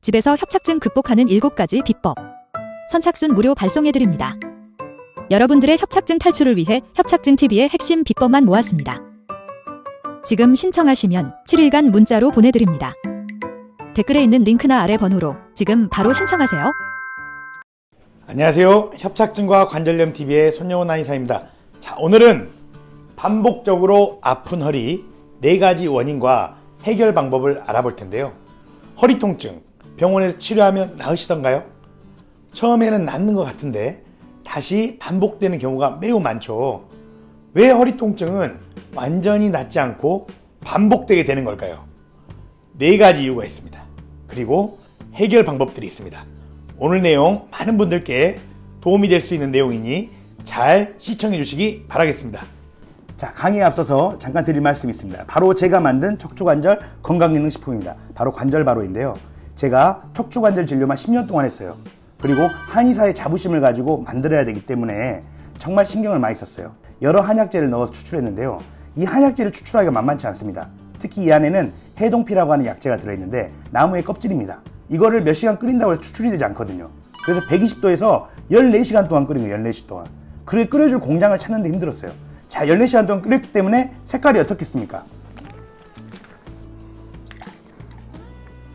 집에서 협착증 극복하는 7가지 비법. 선착순 무료 발송해드립니다. 여러분들의 협착증 탈출을 위해 협착증TV의 핵심 비법만 모았습니다. 지금 신청하시면 7일간 문자로 보내드립니다. 댓글에 있는 링크나 아래 번호로 지금 바로 신청하세요. 안녕하세요. 협착증과 관절염TV의 손영훈 한의사입니다. 자, 오늘은 반복적으로 아픈 허리 4가지 원인과 해결 방법을 알아볼 텐데요. 허리 통증, 병원에서 치료하면 나으시던가요? 처음에는 낫는 것 같은데 다시 반복되는 경우가 매우 많죠. 왜 허리 통증은 완전히 낫지 않고 반복되게 되는 걸까요? 4가지 이유가 있습니다. 그리고 해결 방법들이 있습니다. 오늘 내용 많은 분들께 도움이 될 수 있는 내용이니 잘 시청해 주시기 바라겠습니다. 자, 강의에 앞서서 잠깐 드릴 말씀이 있습니다. 바로 제가 만든 척추관절 건강기능식품입니다. 바로 관절바로인데요. 제가 척추관절 진료만 10년 동안 했어요. 그리고 한의사의 자부심을 가지고 만들어야 되기 때문에 정말 신경을 많이 썼어요. 여러 한약재를 넣어서 추출했는데요. 이 한약재를 추출하기가 만만치 않습니다. 특히 이 안에는 해동피라고 하는 약재가 들어있는데 나무의 껍질입니다. 이거를 몇 시간 끓인다고 해서 추출이 되지 않거든요. 그래서 120도에서 14시간 동안 끓인 거예요. 14시 동안. 그래 끓여줄 공장을 찾는데 힘들었어요. 자, 14시간 동안 끓였기 때문에 색깔이 어떻겠습니까?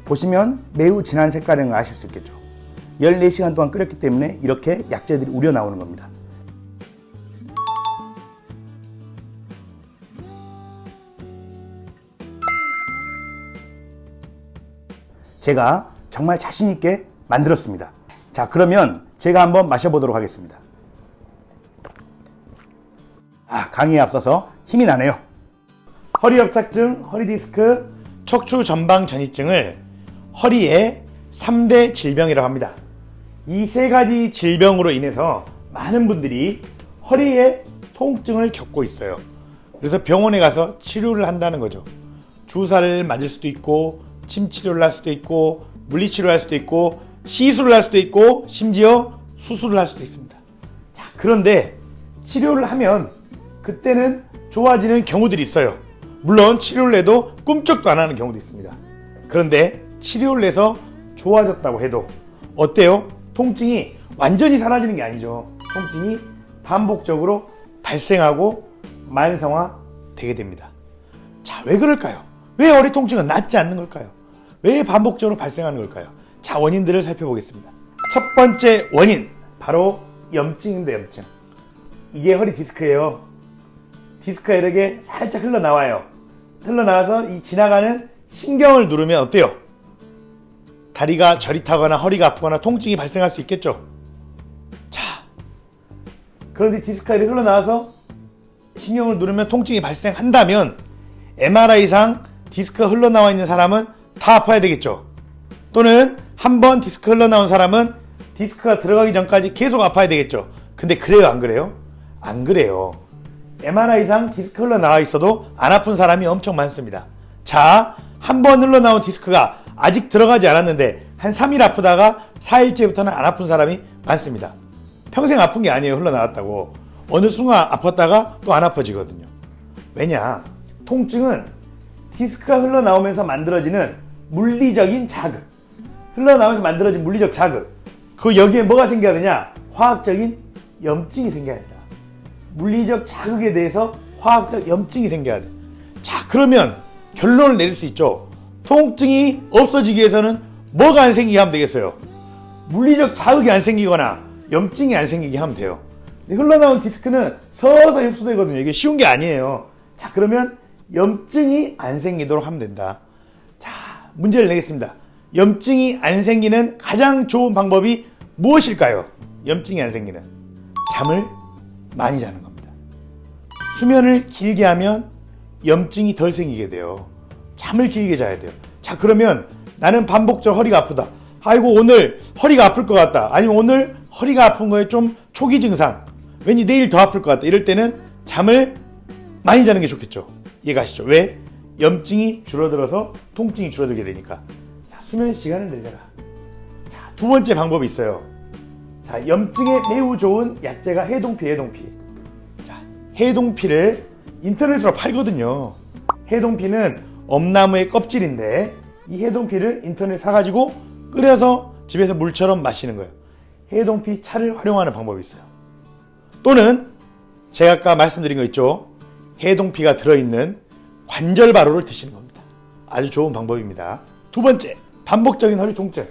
보시면 매우 진한 색깔인 걸 아실 수 있겠죠. 14시간 동안 끓였기 때문에 이렇게 약재들이 우려 나오는 겁니다. 제가 정말 자신 있게 만들었습니다. 자, 그러면 제가 한번 마셔보도록 하겠습니다. 강의에 앞서서 힘이 나네요. 허리 협착증, 허리 디스크, 척추 전방 전이증을 허리의 3대 질병이라고 합니다. 이 3가지 질병으로 인해서 많은 분들이 허리에 통증을 겪고 있어요. 그래서 병원에 가서 치료를 한다는 거죠. 주사를 맞을 수도 있고, 침 치료를 할 수도 있고, 물리치료를 할 수도 있고, 시술을 할 수도 있고, 심지어 수술을 할 수도 있습니다. 자, 그런데 치료를 하면 그때는 좋아지는 경우들이 있어요. 물론 치료를 해도 꿈쩍도 안 하는 경우도 있습니다. 그런데 치료를 해서 좋아졌다고 해도 어때요? 통증이 완전히 사라지는 게 아니죠. 통증이 반복적으로 발생하고 만성화 되게 됩니다. 자, 왜 그럴까요? 왜 허리 통증은 낫지 않는 걸까요? 왜 반복적으로 발생하는 걸까요? 자, 원인들을 살펴보겠습니다. 첫 번째 원인, 바로 염증인데 염증. 이게 허리 디스크예요. 디스크가 이렇게 살짝 흘러나와요. 흘러나와서 이 지나가는 신경을 누르면 어때요? 다리가 저릿하거나 허리가 아프거나 통증이 발생할 수 있겠죠. 자, 그런데 디스크가 이렇게 흘러나와서 신경을 누르면 통증이 발생한다면 MRI상 디스크가 흘러나와 있는 사람은 다 아파야 되겠죠. 또는 한번 디스크 흘러나온 사람은 디스크가 들어가기 전까지 계속 아파야 되겠죠. 근데 그래요, 안 그래요? 안 그래요. MRI상 디스크 흘러나와 있어도 안 아픈 사람이 엄청 많습니다. 자, 한 번 흘러나온 디스크가 아직 들어가지 않았는데 한 3일 아프다가 4일째부터는 안 아픈 사람이 많습니다. 평생 아픈 게 아니에요. 흘러나왔다고. 어느 순간 아팠다가 또 안 아파지거든요. 왜냐? 통증은 디스크가 흘러나오면서 만들어지는 물리적인 자극, 흘러나오면서 만들어진 물리적 자극, 그 여기에 뭐가 생겨야 되냐? 화학적인 염증이 생겨야 된다. 물리적 자극에 대해서 화학적 염증이 생겨야 돼. 자, 그러면 결론을 내릴 수 있죠. 통증이 없어지기 위해서는 뭐가 안 생기게 하면 되겠어요? 물리적 자극이 안 생기거나 염증이 안 생기게 하면 돼요. 근데 흘러나온 디스크는 서서히 흡수되거든요. 이게 쉬운 게 아니에요. 자, 그러면 염증이 안 생기도록 하면 된다. 자, 문제를 내겠습니다. 염증이 안 생기는 가장 좋은 방법이 무엇일까요? 염증이 안 생기는 잠을 많이 자는 겁니다. 수면을 길게 하면 염증이 덜 생기게 돼요. 잠을 길게 자야 돼요. 자, 그러면 나는 반복적으로 허리가 아프다. 아이고, 오늘 허리가 아플 것 같다. 아니면 오늘 허리가 아픈 거에 좀 초기 증상, 왠지 내일 더 아플 것 같다. 이럴 때는 잠을 많이 자는 게 좋겠죠. 이해가시죠? 왜? 염증이 줄어들어서 통증이 줄어들게 되니까. 자, 수면 시간을 늘려라. 자, 두 번째 방법이 있어요. 자, 염증에 매우 좋은 약재가 해동피. 자, 해동피를 인터넷으로 팔거든요. 해동피는 엄나무의 껍질인데 이 해동피를 인터넷 사가지고 끓여서 집에서 물처럼 마시는 거예요. 해동피 차를 활용하는 방법이 있어요. 또는 제가 아까 말씀드린 거 있죠. 해동피가 들어있는 관절바로를 드시는 겁니다. 아주 좋은 방법입니다. 두 번째, 반복적인 허리 통증.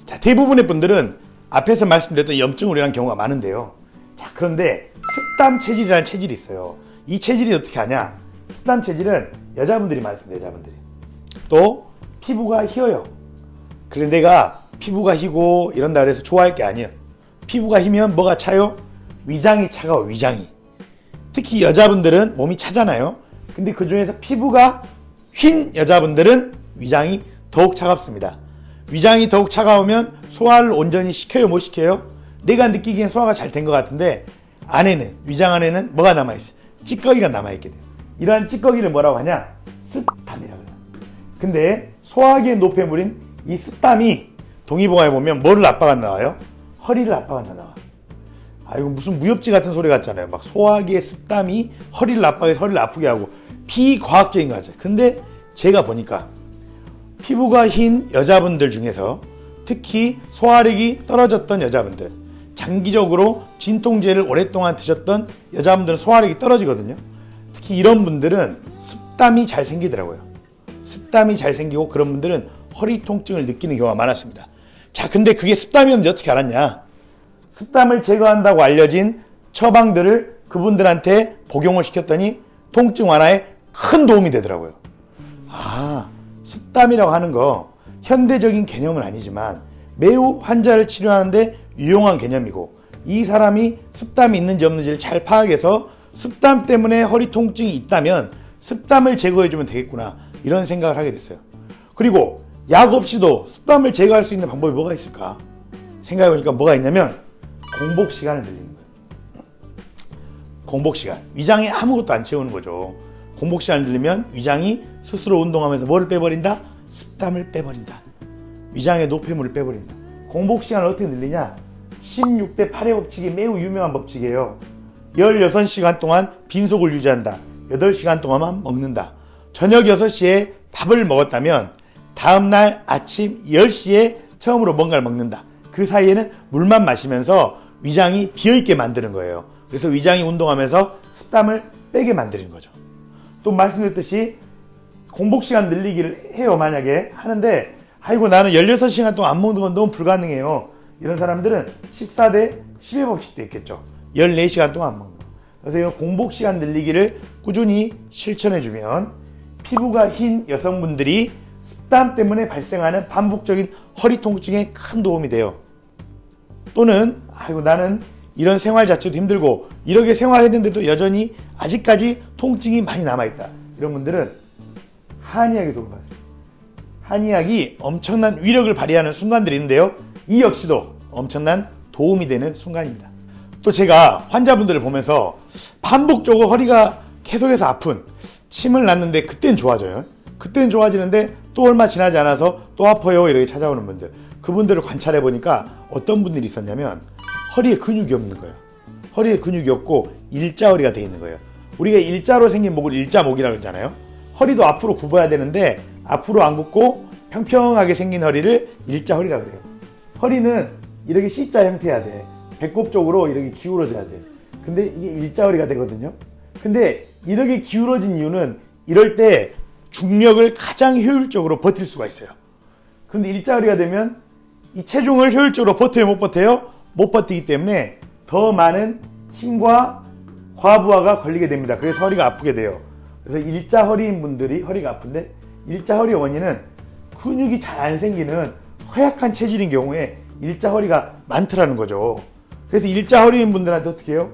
자, 대부분의 분들은 앞에서 말씀드렸던 염증으로 인한 경우가 많은데요. 자, 그런데 습담 체질이라는 체질이 있어요. 이 체질이 어떻게 하냐? 습담 체질은 여자분들이 많습니다. 여자분들이. 또 피부가 휘어요. 그런데 내가 피부가 휘고 이런다 그래서 좋아할 게 아니에요. 피부가 휘면 뭐가 차요? 위장이 차가워. 위장이. 특히 여자분들은 몸이 차잖아요. 근데 그 중에서 피부가 휜 여자분들은 위장이 더욱 차갑습니다. 위장이 더욱 차가우면 소화를 온전히 시켜요? 못 시켜요? 내가 느끼기엔 소화가 잘 된 것 같은데 안에는, 위장 안에는 뭐가 남아있어요? 찌꺼기가 남아있게 돼요. 이러한 찌꺼기를 뭐라고 하냐? 습담이라고 해요. 근데 소화기의 노폐물인 이 습담이 동의보감에 보면 뭐를 압박한 나와요? 허리를 압박한다 나와. 아, 이거 무슨 무협지 같은 소리 같잖아요. 막 소화기의 습담이 허리를 압박해서 허리를 아프게 하고 비과학적인 거죠. 근데 제가 보니까 피부가 흰 여자분들 중에서 특히 소화력이 떨어졌던 여자분들, 장기적으로 진통제를 오랫동안 드셨던 여자분들은 소화력이 떨어지거든요. 특히 이런 분들은 습담이 잘 생기더라고요. 습담이 잘 생기고 그런 분들은 허리 통증을 느끼는 경우가 많았습니다. 자, 근데 그게 습담이었는지 어떻게 알았냐? 습담을 제거한다고 알려진 처방들을 그분들한테 복용을 시켰더니 통증 완화에 큰 도움이 되더라고요. 아, 습담이라고 하는 거 현대적인 개념은 아니지만 매우 환자를 치료하는데 유용한 개념이고, 이 사람이 습담이 있는지 없는지를 잘 파악해서 습담 때문에 허리 통증이 있다면 습담을 제거해주면 되겠구나, 이런 생각을 하게 됐어요. 그리고 약 없이도 습담을 제거할 수 있는 방법이 뭐가 있을까 생각해보니까 뭐가 있냐면 공복 시간을 늘리는 거예요. 공복 시간. 위장에 아무것도 안 채우는 거죠. 공복 시간을 늘리면 위장이 스스로 운동하면서 뭐를 빼버린다? 습담을 빼버린다. 위장의 노폐물을 빼버린다. 공복 시간을 어떻게 늘리냐? 16대 8의 법칙이 매우 유명한 법칙이에요. 16시간 동안 빈속을 유지한다. 8시간 동안만 먹는다. 저녁 6시에 밥을 먹었다면 다음날 아침 10시에 처음으로 뭔가를 먹는다. 그 사이에는 물만 마시면서 위장이 비어있게 만드는 거예요. 그래서 위장이 운동하면서 습담을 빼게 만드는 거죠. 또 말씀드렸듯이 공복시간 늘리기를 해요. 만약에 하는데 아이고 나는 16시간 동안 안 먹는 건 너무 불가능해요. 이런 사람들은 14대 10의 법칙도 있겠죠. 14시간 동안 안 먹는 거. 그래서 이런 공복시간 늘리기를 꾸준히 실천해주면 피부가 흰 여성분들이 습담 때문에 발생하는 반복적인 허리 통증에 큰 도움이 돼요. 또는 아이고 나는 이런 생활 자체도 힘들고 이렇게 생활했는데도 여전히 아직까지 통증이 많이 남아있다. 이런 분들은 한의학의 도움을 받습니다. 한의학이 엄청난 위력을 발휘하는 순간들이 있는데요. 이 역시도 엄청난 도움이 되는 순간입니다. 또 제가 환자분들을 보면서 반복적으로 허리가 계속해서 아픈, 침을 놨는데 그땐 좋아져요. 그땐 좋아지는데 또 얼마 지나지 않아서 또 아파요 이렇게 찾아오는 분들, 그분들을 관찰해 보니까 어떤 분들이 있었냐면 허리에 근육이 없는 거예요. 허리에 근육이 없고 일자허리가 돼 있는 거예요. 우리가 일자로 생긴 목을 일자목이라고 그러잖아요. 허리도 앞으로 굽어야 되는데 앞으로 안 굽고 평평하게 생긴 허리를 일자허리라고 그래요. 허리는 이렇게 C자 형태여야 돼. 배꼽 쪽으로 이렇게 기울어져야 돼. 근데 이게 일자허리가 되거든요. 근데 이렇게 기울어진 이유는 이럴 때 중력을 가장 효율적으로 버틸 수가 있어요. 그런데 일자허리가 되면 이 체중을 효율적으로 버텨요, 못 버텨요? 못 버티기 때문에 더 많은 힘과 과부하가 걸리게 됩니다. 그래서 허리가 아프게 돼요. 그래서 일자허리인 분들이 허리가 아픈데, 일자허리의 원인은 근육이 잘 안 생기는 허약한 체질인 경우에 일자허리가 많더라는 거죠. 그래서 일자허리인 분들한테 어떻게 해요?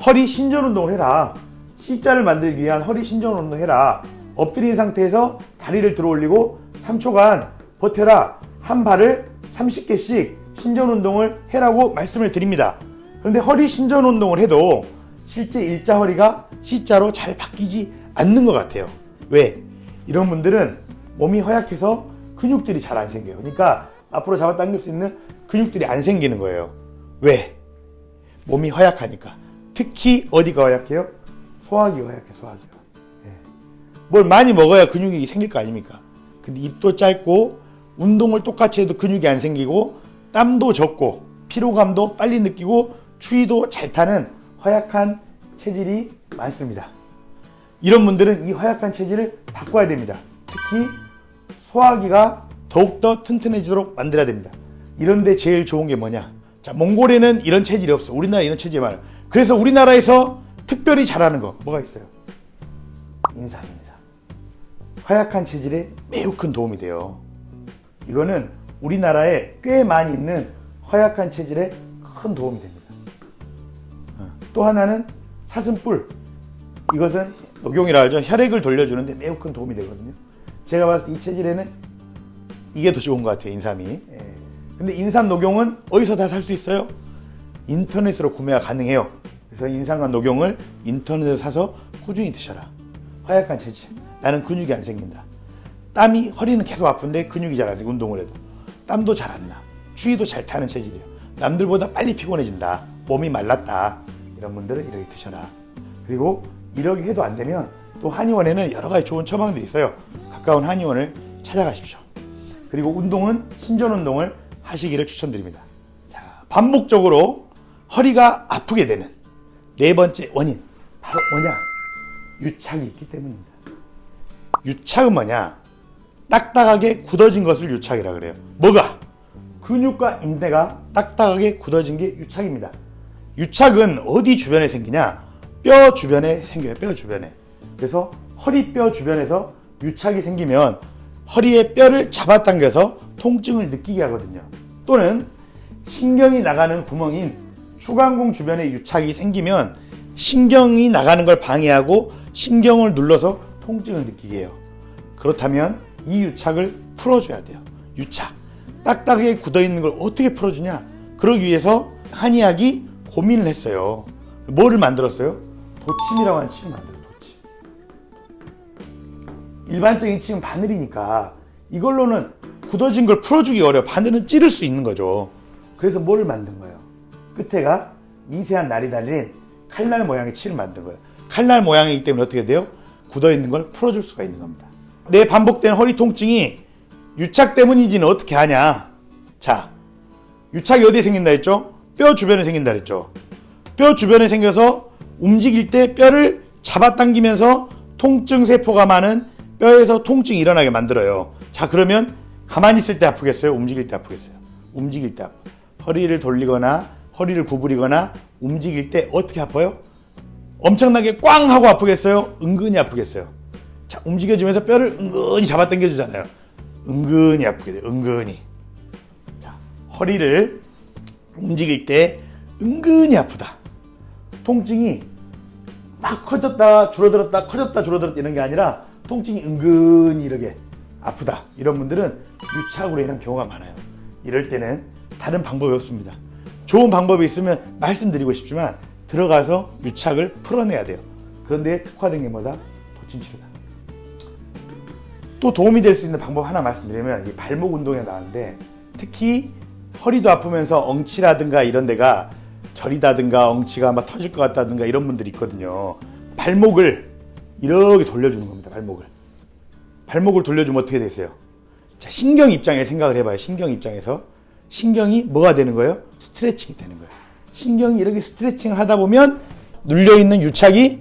허리 신전 운동을 해라. C자를 만들기 위한 허리 신전 운동 해라. 엎드린 상태에서 다리를 들어 올리고 3초간 버텨라. 한 발을 30개씩 신전 운동을 해라고 말씀을 드립니다. 그런데 허리 신전 운동을 해도 실제 일자허리가 C자로 잘 바뀌지 않는 것 같아요. 왜? 이런 분들은 몸이 허약해서 근육들이 잘 안 생겨요. 그러니까 앞으로 잡아당길 수 있는 근육들이 안 생기는 거예요. 왜? 몸이 허약하니까. 특히 어디가 허약해요? 소화기가 허약해, 소화기가. 뭘 많이 먹어야 근육이 생길 거 아닙니까? 근데 입도 짧고 운동을 똑같이 해도 근육이 안 생기고 땀도 적고 피로감도 빨리 느끼고 추위도 잘 타는 허약한 체질이 많습니다. 이런 분들은 이 허약한 체질을 바꿔야 됩니다. 특히 소화기가 더욱더 튼튼해지도록 만들어야 됩니다. 이런데 제일 좋은 게 뭐냐? 자, 몽골에는 이런 체질이 없어. 우리나라에 이런 체질이 많아요. 그래서 우리나라에서 특별히 잘하는 거 뭐가 있어요? 인삼입니다. 허약한 체질에 매우 큰 도움이 돼요. 이거는 우리나라에 꽤 많이 있는 허약한 체질에 큰 도움이 됩니다. 또 하나는 사슴뿔. 이것은 녹용이라 하죠. 혈액을 돌려주는데 매우 큰 도움이 되거든요. 제가 봤을 때 이 체질에는 이게 더 좋은 것 같아요, 인삼이. 예. 근데 인삼 녹용은 어디서 다 살 수 있어요? 인터넷으로 구매가 가능해요. 그래서 인삼과 녹용을 인터넷에서 사서 꾸준히 드셔라. 허약한 체질. 나는 근육이 안 생긴다. 땀이, 허리는 계속 아픈데 근육이 잘 안 생겨, 운동을 해도. 땀도 잘 안 나. 추위도 잘 타는 체질이에요. 남들보다 빨리 피곤해진다. 몸이 말랐다. 이런 분들은 이렇게 드셔라. 그리고 이렇게 해도 안 되면 또 한의원에는 여러 가지 좋은 처방들이 있어요. 가까운 한의원을 찾아가십시오. 그리고 운동은 신전 운동을 하시기를 추천드립니다. 자, 반복적으로 허리가 아프게 되는 네 번째 원인 바로 뭐냐? 유착이 있기 때문입니다. 유착은 뭐냐? 딱딱하게 굳어진 것을 유착이라 그래요. 뭐가? 근육과 인대가 딱딱하게 굳어진 게 유착입니다. 유착은 어디 주변에 생기냐? 뼈 주변에 생겨요. 뼈 주변에. 그래서 허리뼈 주변에서 유착이 생기면 허리의 뼈를 잡아당겨서 통증을 느끼게 하거든요. 또는 신경이 나가는 구멍인 추간공 주변에 유착이 생기면 신경이 나가는 걸 방해하고 신경을 눌러서 통증을 느끼게 해요. 그렇다면 이 유착을 풀어줘야 돼요. 유착. 딱딱하게 굳어있는 걸 어떻게 풀어주냐? 그러기 위해서 한의학이 고민을 했어요. 뭐를 만들었어요? 도침이라고 하는 침을 만들어요. 도침. 일반적인 침은 바늘이니까 이걸로는 굳어진 걸 풀어주기 어려워. 바늘은 찌를 수 있는 거죠. 그래서 뭐를 만든 거예요? 끝에가 미세한 날이 달린 칼날 모양의 침을 만든 거예요. 칼날 모양이기 때문에 어떻게 돼요? 굳어있는 걸 풀어줄 수가 있는 겁니다. 내 반복된 허리 통증이 유착 때문인지는 어떻게 아냐? 자, 유착이 어디에 생긴다 했죠? 뼈 주변에 생긴다 했죠. 뼈 주변에 생겨서 움직일 때 뼈를 잡아당기면서 통증 세포가 많은 뼈에서 통증이 일어나게 만들어요. 자, 그러면 가만히 있을 때 아프겠어요? 움직일 때 아프겠어요? 움직일 때 아파. 허리를 돌리거나 허리를 구부리거나 움직일 때 어떻게 아파요? 엄청나게 꽝 하고 아프겠어요? 은근히 아프겠어요? 자, 움직여주면서 뼈를 은근히 잡아당겨주잖아요. 은근히 아프게 돼요. 은근히. 자, 허리를 움직일 때 은근히 아프다. 통증이 막 커졌다 줄어들었다 커졌다 줄어들었다 이런 게 아니라 통증이 은근히 이렇게 아프다. 이런 분들은 유착으로 인한 경우가 많아요. 이럴 때는 다른 방법이 없습니다. 좋은 방법이 있으면 말씀드리고 싶지만 들어가서 유착을 풀어내야 돼요. 그런데 특화된 게 뭐다? 도침치료다. 또 도움이 될 수 있는 방법 하나 말씀드리면 이 발목 운동에 나왔는데 특히 허리도 아프면서 엉치라든가 이런 데가 저리다든가 엉치가 막 터질 것 같다든가 이런 분들이 있거든요. 발목을 이렇게 돌려주는 겁니다. 발목을 돌려주면 어떻게 되세요? 자, 신경 입장에 생각을 해봐요. 신경 입장에서 신경이 뭐가 되는 거예요? 스트레칭이 되는 거예요. 신경이 이렇게 스트레칭을 하다 보면 눌려있는 유착이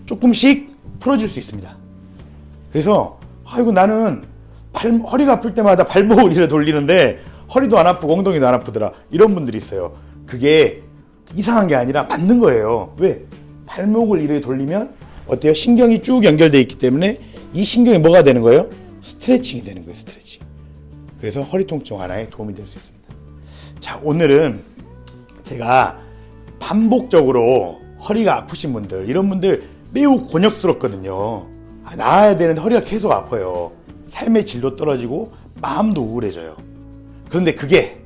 조금씩 풀어질 수 있습니다. 그래서 아이고 나는 허리가 아플 때마다 발목을 이렇게 돌리는데 허리도 안 아프고 엉덩이도 안 아프더라. 이런 분들이 있어요. 그게 이상한 게 아니라 맞는 거예요. 왜? 발목을 이렇게 돌리면 어때요? 신경이 쭉 연결되어 있기 때문에 이 신경이 뭐가 되는 거예요? 스트레칭이 되는 거예요. 스트레칭. 그래서 허리 통증 완화에 도움이 될 수 있습니다. 자, 오늘은 제가 반복적으로 허리가 아프신 분들, 이런 분들 매우 곤욕스럽거든요. 나아야 되는데 허리가 계속 아파요. 삶의 질도 떨어지고 마음도 우울해져요. 그런데 그게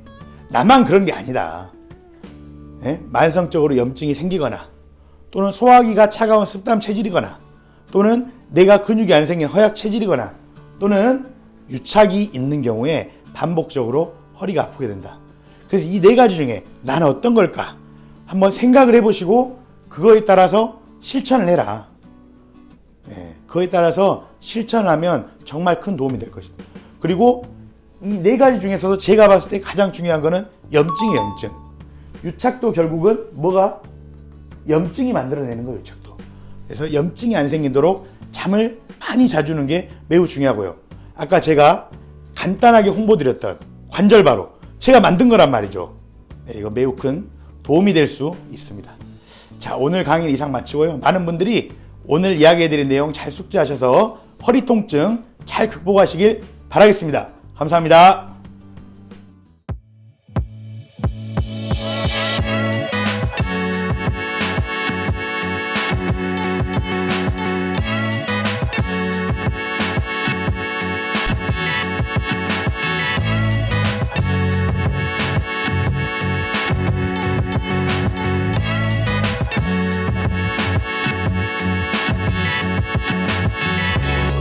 나만 그런 게 아니다. 예? 만성적으로 염증이 생기거나 또는 소화기가 차가운 습담 체질이거나 또는 내가 근육이 안 생긴 허약 체질이거나 또는 유착이 있는 경우에 반복적으로 허리가 아프게 된다. 그래서 이 네 가지 중에 나는 어떤 걸까? 한번 생각을 해보시고 그거에 따라서 실천을 해라. 예, 그거에 따라서 실천을 하면 정말 큰 도움이 될 것이다. 그리고 이 네 가지 중에서도 제가 봤을 때 가장 중요한 거는 염증이에요, 염증. 유착도 결국은 뭐가? 염증이 만들어내는 거예요, 유착도. 그래서 염증이 안 생기도록 잠을 많이 자주는 게 매우 중요하고요. 아까 제가 간단하게 홍보드렸던 관절바로 제가 만든 거란 말이죠. 네, 이거 매우 큰 도움이 될 수 있습니다. 자, 오늘 강의는 이상 마치고요. 많은 분들이 오늘 이야기해드린 내용 잘 숙지하셔서 허리 통증 잘 극복하시길 바라겠습니다. 감사합니다.